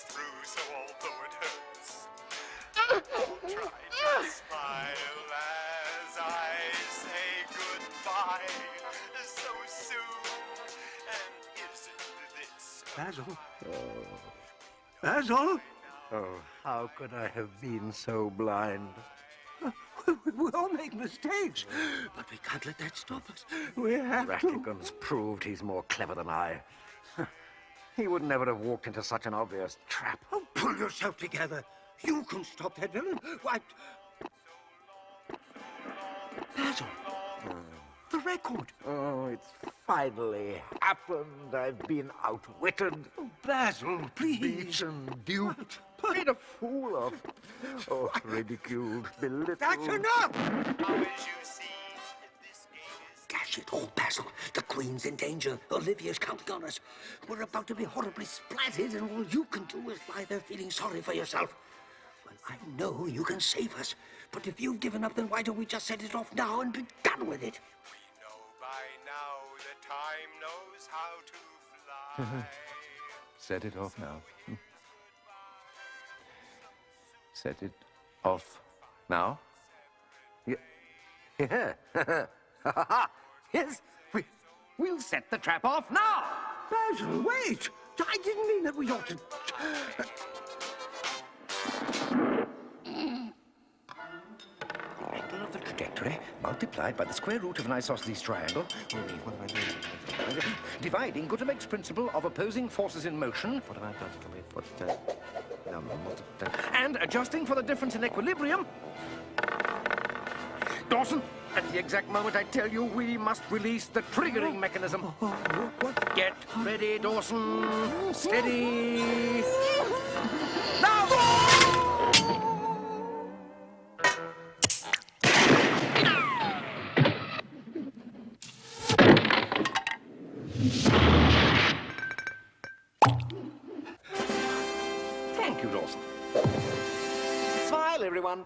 through, so although it hurts, I'll try to smile as I say goodbye so soon. And isn't this Basil? Basil? Oh, how could I have been so blind? We all make mistakes, but we can't let that stop us. We have Rattigan's proved he's more clever than I. He would never have walked into such an obvious trap. Oh, pull yourself together. You can stop that villain. Why? Basil, the record. Oh, it's finally happened. I've been outwitted, Oh, Basil, please. beaten, duped, made a fool of. Oh, ridiculed, belittled. That's enough! How as you see, this game is Dash it all, Basil. The Queen's in danger. Olivia's counting on us. We're about to be horribly splattered, and all you can do is lie there feeling sorry for yourself. Well, I know you can save us, but if you've given up, then why don't we just set it off now and be done with it? We know by now that time knows how to fly. Set it off now. Set it off now? Yeah. Yes, we'll set the trap off now. Basil, wait! I didn't mean that we ought to... Angle of the trajectory multiplied by the square root of an isosceles triangle. Dividing Gutenberg's principle of opposing forces in motion. And adjusting for the difference in equilibrium. Dawson, at the exact moment I tell you, we must release the triggering mechanism. Get ready, Dawson. Steady. Now! Thank you, Dawson. Smile, everyone.